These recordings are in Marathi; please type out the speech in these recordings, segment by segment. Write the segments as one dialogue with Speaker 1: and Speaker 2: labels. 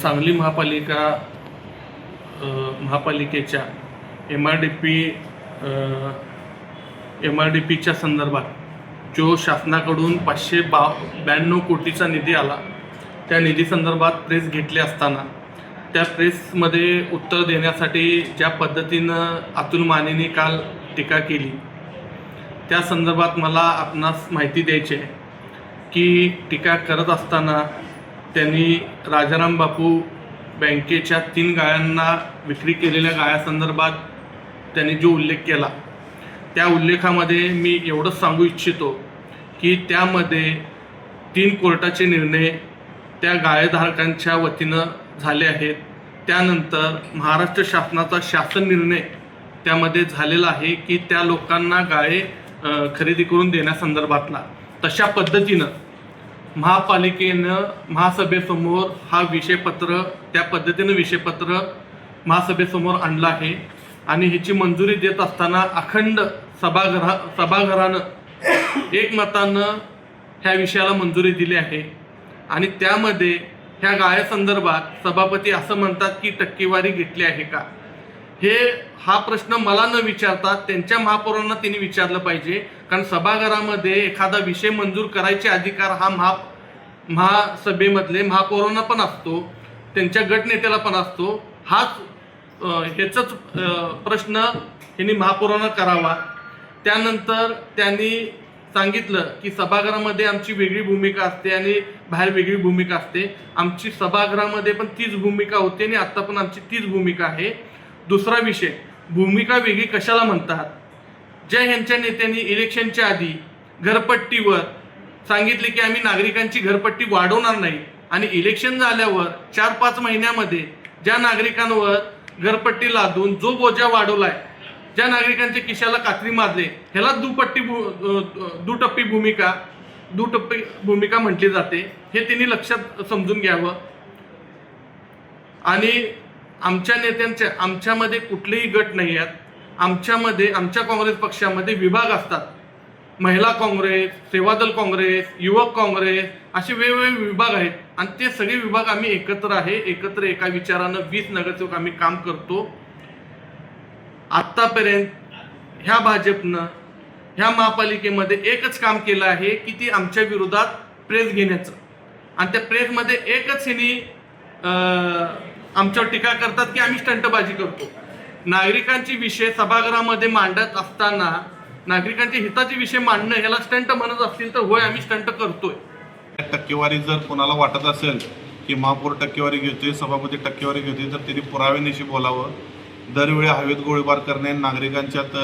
Speaker 1: सांगली महापालिकेच्या MRDPच्या संदर्भात जो शासनाकडून 592 कोटीचा निधी आला, त्या निधी संदर्भात प्रेस घेतली असताना त्या प्रेसमध्ये उत्तर देण्यासाठी ज्या पद्धतीनं अतुल मानेंनी काल टीका केली, त्या संदर्भात मला आपणास माहिती द्यायची आहे की टीका करत असताना त्यांनी राजाराम बापू बँकेच्या 3 गाळ्यांना विक्री केलेल्या गाळ्यासंदर्भात त्यांनी जो उल्लेख केला, त्या उल्लेखामध्ये मी एवढंच सांगू इच्छितो की त्यामध्ये 3 कोर्टाचे निर्णय त्या गाळेधारकांच्या वतीनं झाले आहेत. त्यानंतर महाराष्ट्र शासनाचा शासन निर्णय त्यामध्ये झालेला आहे की त्या लोकांना गाळे खरेदी करून देण्यासंदर्भातला. तशा पद्धतीनं महापालिकेनं महासभेसमोर हा विषयपत्र त्या पद्धतीनं विषयपत्र महासभेसमोर आणलं आहे आणि ह्याची मंजुरी देत असताना अखंड सभागृहानं एकमतानं ह्या विषयाला मंजुरी दिली आहे. आणि त्यामध्ये ह्या गाळ्यासंदर्भात सभापती असं म्हणतात की टक्केवारी घेतली आहे का, हा प्रश्न मला न विचारता त्यांच्या महापौरांना त्यांनी विचारलं पाहिजे. कारण सभागृहामध्ये एखादा विषय मंजूर करायचे अधिकार हा महासभेमधले महापौरांना पण असतो, त्यांच्या गटनेत्याला पण असतो. ह्याचाच प्रश्न यांनी महापौरांना करावा. त्यानंतर त्यांनी सांगितलं की सभागृहामध्ये आमची वेगळी भूमिका असते आणि बाहेर वेगळी भूमिका असते. आमची सभागृहामध्ये पण तीच भूमिका होती आणि आत्ता पण आमची तीच भूमिका आहे. दुसरा विषय, भूमिका वेगळी कशाला म्हणतात? ज्या ह्यांच्या नेत्यांनी इलेक्शनच्या आधी घरपट्टीवर सांगितले की आम्ही नागरिकांची घरपट्टी वाढवणार नाही आणि इलेक्शन झाल्यावर 4-5 महिन्यामध्ये ज्या नागरिकांवर घरपट्टी लादून जो बोजा वाढवलाय, ज्या नागरिकांच्या खिशाला कात्री मारले, ह्याला दुटप्पी भूमिका म्हटली जाते. हे त्यांनी लक्षात समजून घ्यावं. आणि आमच्यामध्ये कुठलेही गट नाही आहेत. आमच्या काँग्रेस पक्षामध्ये विभाग असतात. महिला काँग्रेस, सेवादल काँग्रेस, युवक काँग्रेस, असे वेगवेगळे विभाग आहेत आणि ते सगळे विभाग आम्ही एकत्र एका विचारानं 20 नगरसेवक आम्ही काम करतो. आत्तापर्यंत ह्या भाजपनं ह्या महापालिकेमध्ये एकच काम केलं आहे की ती आमच्या विरोधात प्रेस घेण्याचं. आणि त्या प्रेसमध्ये एकच ह्यांनी आमच्यावर टीका करतात की आम्ही स्टंटबाजी करतो. नागरिकांचे विषय सभागृहामध्ये मांडत असताना नागरिकांच्या हिताचे विषय मांडणं ह्याला स्टंट म्हणत असतील तर होय, आम्ही स्टंट करतोय.
Speaker 2: टक्केवारी जर कोणाला वाटत असेल की महापौर टक्केवारी घेतोय, सभापती टक्केवारी घेतोय, तर त्यांनी पुराव्यानिशी बोलावं. दरवेळी हवेत गोळीबार करणे, नागरिकांच्यात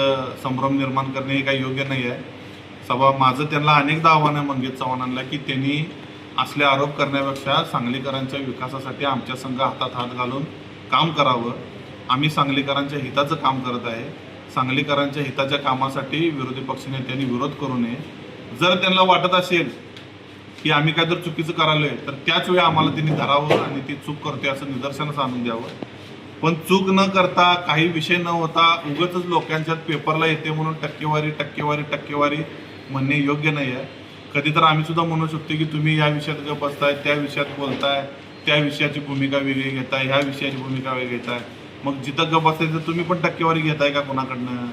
Speaker 2: संभ्रम निर्माण करणे हे काही योग्य नाही आहे. माझं त्यांना अनेकदा आव्हान आहे मंगेश चव्हाणांना की त्यांनी असले आरोप करण्यापेक्षा सांगलीकरांच्या विकासासाठी आमच्या संघ हातात हात घालून काम करावं. आम्ही सांगलीकरांच्या हिताचं काम करत आहे. सांगलीकरांच्या हिताच्या कामासाठी विरोधी पक्षनेत्यांनी विरोध करू नये. जर त्यांना वाटत असेल की आम्ही काय जर चुकीचं करालोय तर त्याच वेळी आम्हाला त्यांनी धरावं आणि ती चूक करतोय असं निदर्शनास आणून द्यावं. पण चूक न करता, काही विषय न होता उगाचच लोकांच्यात पेपरला येते म्हणून टक्केवारी म्हणणे योग्य नाही आहे. कधी तर आम्ही सुद्धा म्हणू शकतो की तुम्ही या विषयात गप्प बसताय, त्या विषयात बोलताय, त्या विषयाची भूमिका वेगळी घेताय, ह्या विषयाची भूमिका वेगळी घेताय. मग जिथं गप्प बसताय तर तुम्ही पण टक्केवारी घेताय का कोणाकडनं?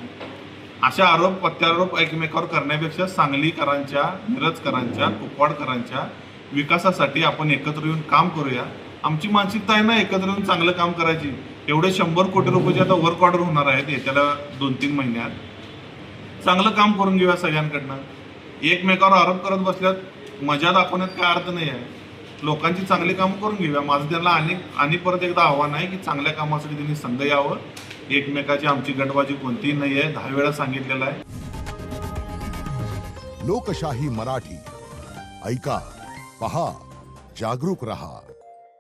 Speaker 2: अशा आरोप प्रत्यारोप एकमेकावर करण्यापेक्षा सांगलीकरांच्या, मिरजकरांच्या, कुपवाडकरांच्या विकासासाठी आपण एकत्र येऊन काम करूया. आमची मानसिकता आहे ना एकत्र येऊन चांगलं काम करायची. एवढे 100 कोटी रुपयाचे आता वर्क ऑर्डर होणार आहेत येत्या 2-3 महिन्यात. चांगलं काम करून घेऊया सगळ्यांकडनं. एकमेकावर आरोप करत बसल्यात मजा दाखवण्यात काय अर्थ नाही आहे. लोकांची चांगली कामं करून घेऊया. माझं त्यांना परत एकदा आव्हान आहे की चांगल्या कामासाठी त्यांनी संघ यावं. एकमेकाची आमची गटबाजी कोणतीही नाही आहे, 10 वेळा सांगितलेलं आहे.
Speaker 3: लोकशाही मराठी ऐका, पहा, जागरूक रहा.